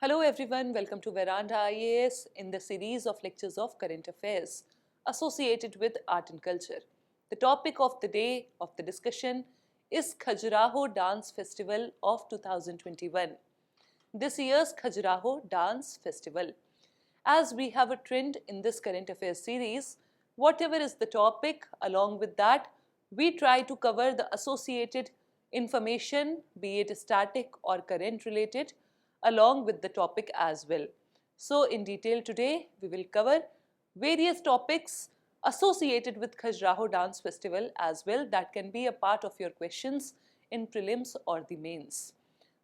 Hello everyone, welcome to Veranda IAS in the series of lectures of current affairs associated with art and culture. The topic of the day of the discussion is Khajuraho Dance Festival of 2021. This year's Khajuraho Dance Festival. As we have a trend in this current affairs series, whatever is the topic, along with that, we try to cover the associated information, be it static or current related, along with the topic as well. So in detail today, we will cover various topics associated with Khajuraho Dance Festival as well that can be a part of your questions in prelims or the mains.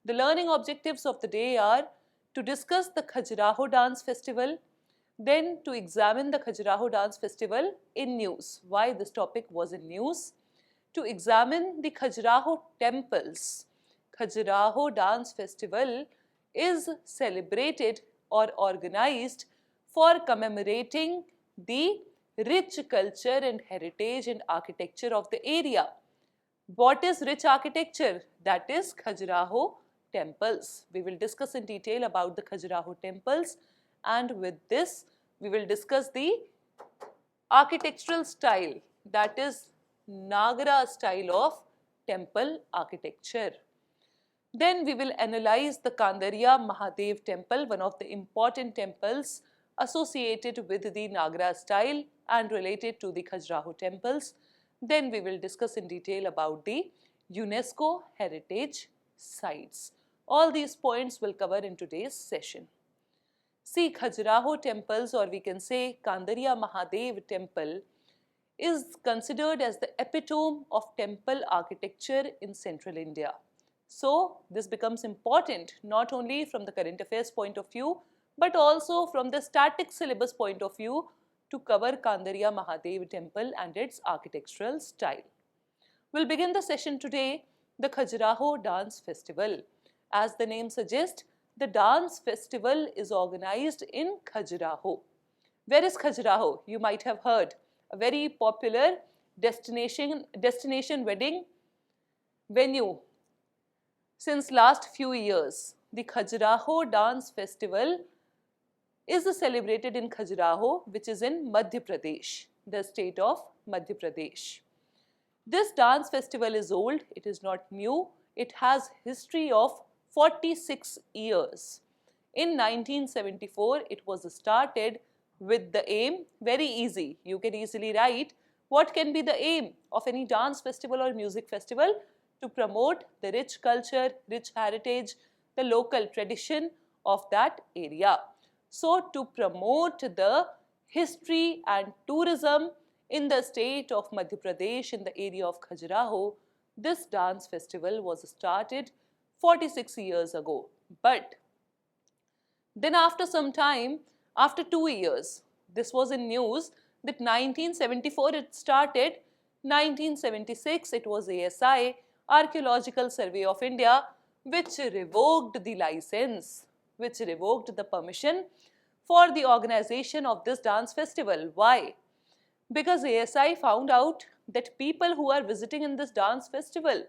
The learning objectives of the day are to discuss the Khajuraho Dance Festival, then to examine the Khajuraho Dance Festival in news, why this topic was in news, to examine the Khajuraho temples. Khajuraho Dance Festival is celebrated or organized for commemorating the rich culture and heritage and architecture of the area. What is rich architecture? That is Khajuraho temples. We will discuss in detail about the Khajuraho temples, and with this we will discuss the architectural style, that is Nagara style of temple architecture. Then we will analyze the Kandariya Mahadev temple, one of the important temples associated with the Nagara style and related to the Khajuraho temples. Then we will discuss in detail about the UNESCO heritage sites. All these points will cover in today's session. See, Khajuraho temples, or we can say Kandariya Mahadev temple, is considered as the epitome of temple architecture in central India. So this becomes important not only from the current affairs point of view, but also from the static syllabus point of view to cover Kandariya Mahadev temple and its architectural style. We'll begin the session today, the Khajuraho Dance Festival. As the name suggests, the dance festival is organized in Khajuraho. Where is Khajuraho? You might have heard, a very popular destination wedding venue since last few years. The Khajuraho Dance Festival is celebrated in Khajuraho, which is in Madhya Pradesh, the state of Madhya Pradesh. This dance festival is old, it is not new, it has history of 46 years. In 1974, it was started with the aim, very easy, you can easily write, what can be the aim of any dance festival or music festival? To promote the rich culture, rich heritage, the local tradition of that area. So to promote the history and tourism in the state of Madhya Pradesh in the area of Khajuraho, this dance festival was started 46 years ago. But then after some time, after 2 years, this was in news that 1974 it started, 1976 it was ASI, Archaeological Survey of India, which revoked the license, which revoked the permission for the organization of this dance festival. Why? Because ASI found out that people who are visiting in this dance festival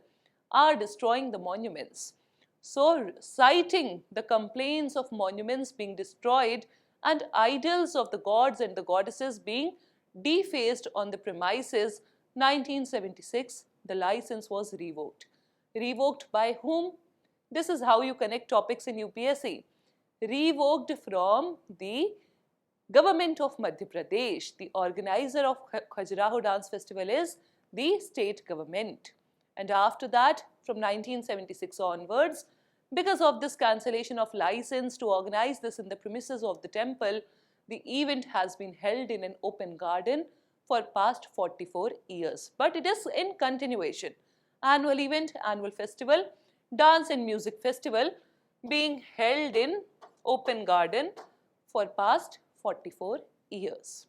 are destroying the monuments. So, citing the complaints of monuments being destroyed and idols of the gods and the goddesses being defaced on the premises, 1976, the license was revoked. Revoked by whom? This is how you connect topics in UPSC. Revoked from the government of Madhya Pradesh. The organizer of Khajuraho Dance Festival is the state government. And after that, from 1976 onwards, because of this cancellation of license to organize this in the premises of the temple, the event has been held in an open garden for past 44 years. But it is in continuation. Annual event, annual festival, dance and music festival being held in open garden for past 44 years.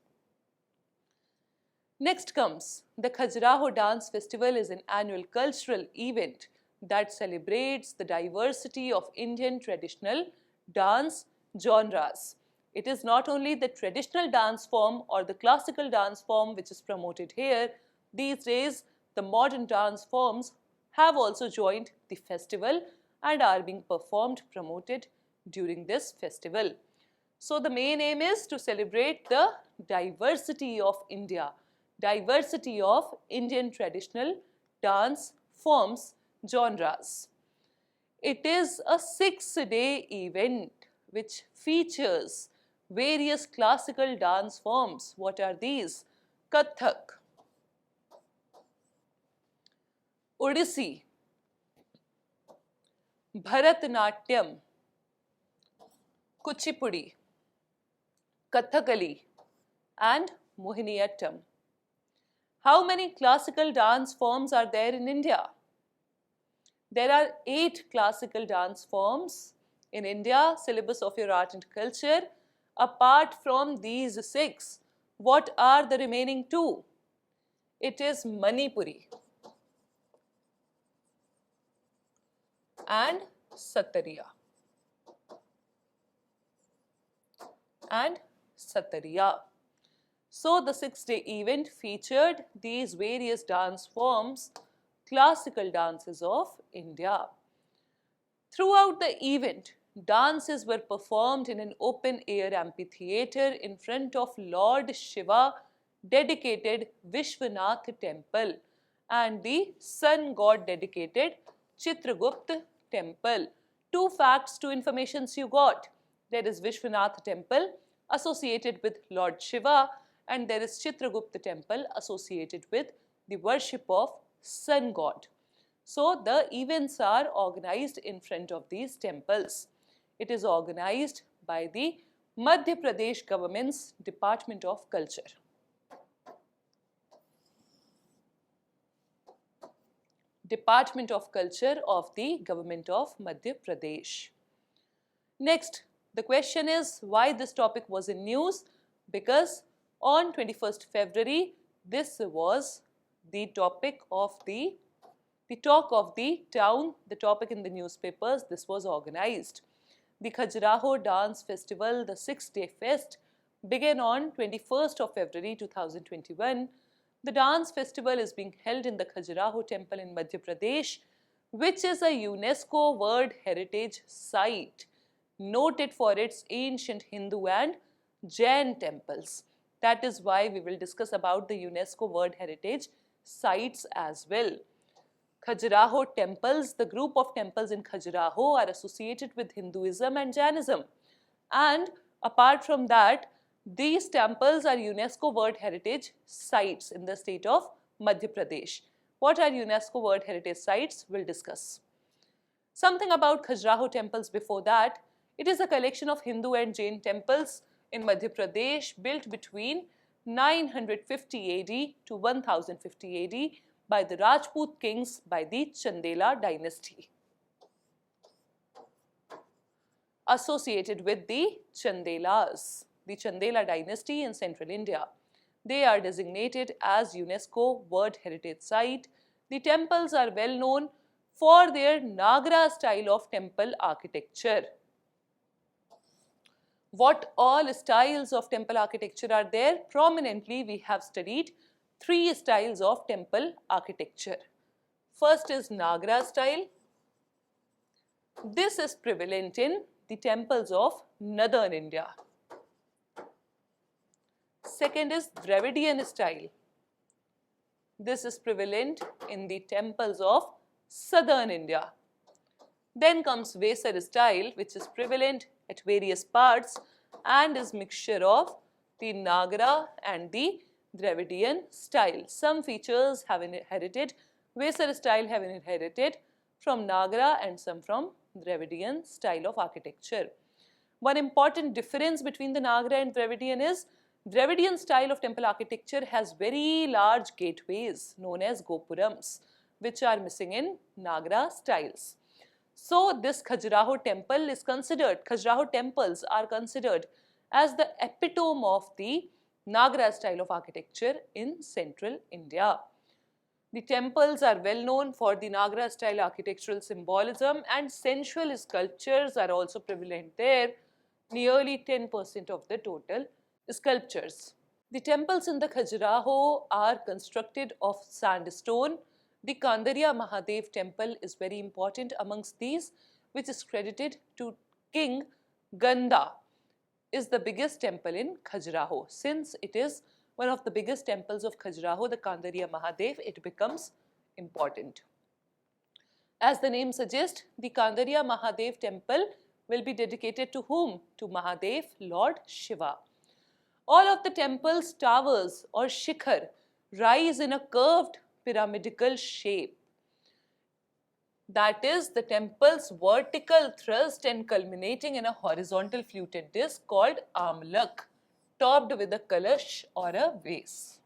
Next comes the Khajuraho Dance Festival is an annual cultural event that celebrates the diversity of Indian traditional dance genres. It is not only the traditional dance form or the classical dance form which is promoted here. These days, the modern dance forms have also joined the festival and are being performed, promoted during this festival. So the main aim is to celebrate the diversity of India, diversity of Indian traditional dance forms, genres. It is a 6-day event which features various classical dance forms. What are these? Kathak, Odissi, Bharatanatyam, Kuchipudi, Kathakali and Mohiniyattam. How many classical dance forms are there in India? There are 8 classical dance forms in India, syllabus of your art and culture. Apart from these 6, what are the remaining 2? It is Manipuri and Satariya. So the 6-day event featured these various dance forms, classical dances of India. Throughout the event, dances were performed in an open-air amphitheatre in front of Lord Shiva dedicated Vishwanath temple and the sun god dedicated Chitragupta temple. 2 facts, 2 informations you got. There is Vishwanath temple associated with Lord Shiva and there is Chitragupta temple associated with the worship of sun god. So the events are organized in front of these temples. It is organized by the Madhya Pradesh government's Department of Culture. Department of Culture of the Government of Madhya Pradesh. Next, the question is why this topic was in news? Because on 21st February, this was the topic of the talk of the town, the topic in the newspapers. This was organized. The Khajuraho Dance Festival, the 6-day fest, began on 21st of February 2021. The dance festival is being held in the Khajuraho temple in Madhya Pradesh, which is a UNESCO World Heritage Site, noted for its ancient Hindu and Jain temples. That is why we will discuss about the UNESCO World Heritage Sites as well. Khajuraho temples, the group of temples in Khajuraho are associated with Hinduism and Jainism. And apart from that, these temples are UNESCO World Heritage Sites in the state of Madhya Pradesh. What are UNESCO World Heritage Sites? We'll discuss. Something about Khajuraho temples before that. It is a collection of Hindu and Jain temples in Madhya Pradesh built between 950 AD to 1050 AD by the Rajput kings by the Chandela dynasty. Associated with the Chandelas, the Chandela dynasty in central India. They are designated as UNESCO World Heritage Site. The temples are well known for their Nagara style of temple architecture. What all styles of temple architecture are there? Prominently, we have studied 3 styles of temple architecture. First is Nagara style. This is prevalent in the temples of northern India. Second is Dravidian style. This is prevalent in the temples of southern India. Then comes Vesar style, which is prevalent at various parts and is mixture of the Nagara and the Dravidian style. Some features have inherited, Vesar style have inherited from Nagara and some from Dravidian style of architecture. One important difference between the Nagara and Dravidian is Dravidian style of temple architecture has very large gateways known as gopurams, which are missing in Nagara styles. So this Khajuraho temple is considered, Khajuraho temples are considered as the epitome of the Nagara style of architecture in central India. The temples are well known for the Nagara style architectural symbolism and sensual sculptures are also prevalent there, nearly 10% of the total sculptures. The temples in the Khajuraho are constructed of sandstone. The Kandariya Mahadev temple is very important amongst these, which is credited to King Ganda is the biggest temple in Khajuraho. Since it is one of the biggest temples of Khajuraho, the Kandariya Mahadev, it becomes important. As the name suggests, the Kandariya Mahadev temple will be dedicated to whom? To Mahadev, Lord Shiva. All of the temple's towers or shikhar rise in a curved pyramidal shape. That is the temple's vertical thrust and culminating in a horizontal fluted disc called amlak, topped with a kalash or a vase.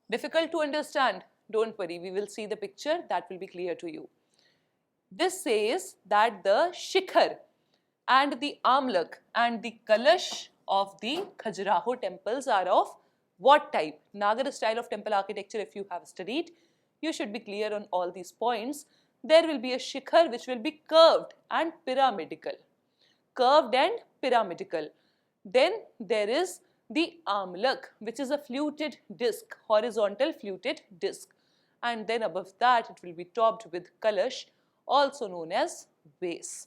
Difficult to understand? Don't worry, we will see the picture, that will be clear to you. This says that the shikhar and the amlak and the kalash of the Khajuraho temples are of what type? Nagara style of temple architecture, if you have studied, you should be clear on all these points. There will be a shikhar which will be curved and pyramidal. Curved and pyramidal. Then there is the amlak, which is a fluted disc, horizontal fluted disc. And then above that it will be topped with kalash, also known as vase.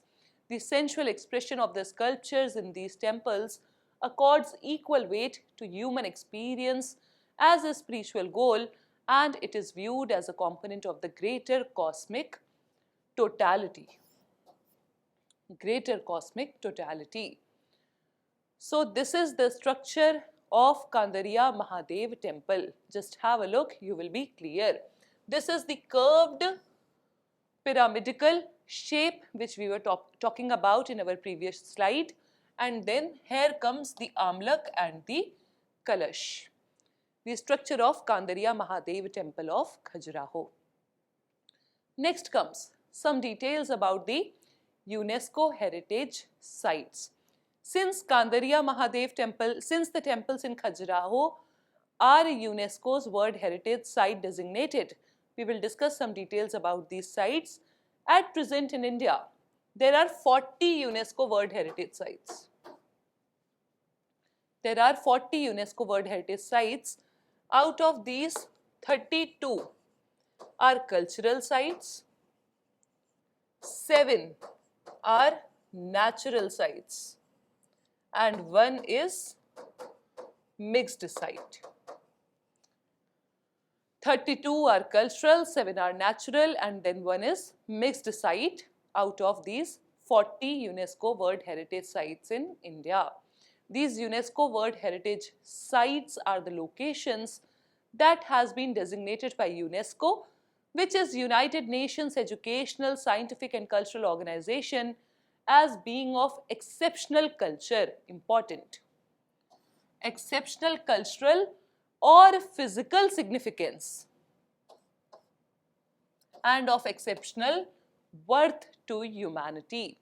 The sensual expression of the sculptures in these temples accords equal weight to human experience as a spiritual goal, and it is viewed as a component of the greater cosmic totality. Greater cosmic totality. So this is the structure of Kandariya Mahadev temple. Just have a look, you will be clear. This is the curved pyramidal shape which we were talking about in our previous slide, and then here comes the amlak and the kalash. The structure of Kandariya Mahadev temple of Khajuraho. Next comes some details about the UNESCO heritage sites. Since Kandariya Mahadev temple, since the temples in Khajuraho are UNESCO's World Heritage Site designated, we will discuss some details about these sites. At present in India, there are 40 UNESCO World Heritage Sites. There are 40 UNESCO World Heritage Sites. Out of these, 32 are cultural sites, 7 are natural sites, and 1 is mixed site. 32 are cultural, 7 are natural, and then 1 is mixed site out of these 40 UNESCO World Heritage Sites in India. These UNESCO World Heritage Sites are the locations that has been designated by UNESCO, which is United Nations Educational, Scientific and Cultural Organization, as being of exceptional culture. Important. Exceptional cultural or physical significance and of exceptional worth to humanity.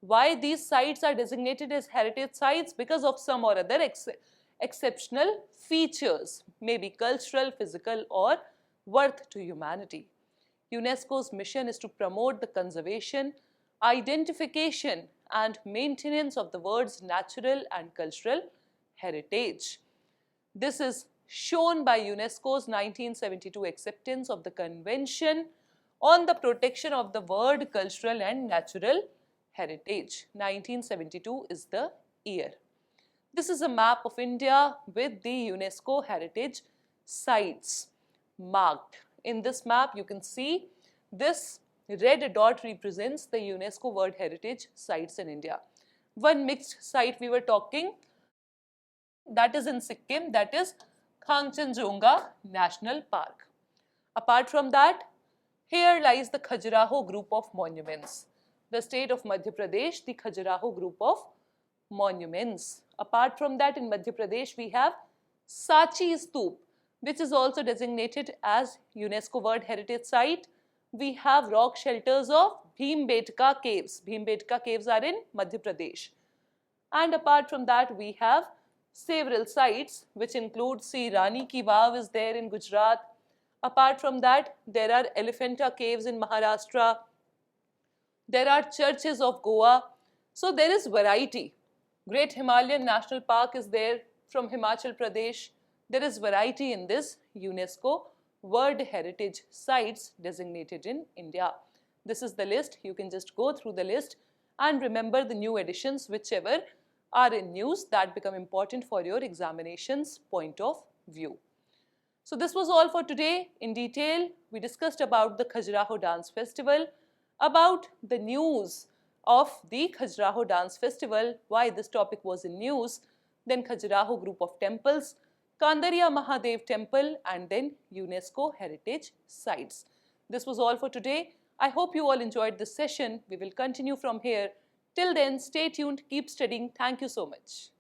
Why these sites are designated as heritage sites? Because of some or other exceptional features, maybe cultural, physical or worth to humanity. UNESCO's mission is to promote the conservation, identification and maintenance of the world's natural and cultural heritage. This is shown by UNESCO's 1972 acceptance of the Convention on the Protection of the World Cultural and Natural Heritage. 1972 is the year. This is a map of India with the UNESCO heritage sites marked. In this map, you can see this red dot represents the UNESCO World Heritage Sites in India. One mixed site we were talking, that is in Sikkim, that is Kangchenjunga National Park. Apart from that, here lies the Khajuraho group of monuments. The state of Madhya Pradesh, the Khajuraho group of monuments. Apart from that, in Madhya Pradesh, we have Sachi Stoop, which is also designated as UNESCO World Heritage Site. We have rock shelters of Bhimbetka Caves. Bhimbetka Caves are in Madhya Pradesh. And apart from that, we have several sites which include, see, Rani Ki Vav is there in Gujarat. Apart from that, there are Elephanta Caves in Maharashtra. There are churches of Goa. So there is variety. Great Himalayan National Park is there from Himachal Pradesh. There is variety in this UNESCO World Heritage Sites designated in India. This is the list. You can just go through the list and remember the new editions whichever are in news that become important for your examinations point of view. So this was all for today. In detail, we discussed about the Khajuraho Dance Festival, about the news of the Khajuraho Dance Festival, why this topic was in news, then Khajuraho group of temples, Kandariya Mahadev temple, and then UNESCO heritage sites. This was all for today. I hope you all enjoyed this session. We will continue from here. Till then, stay tuned, keep studying. Thank you so much.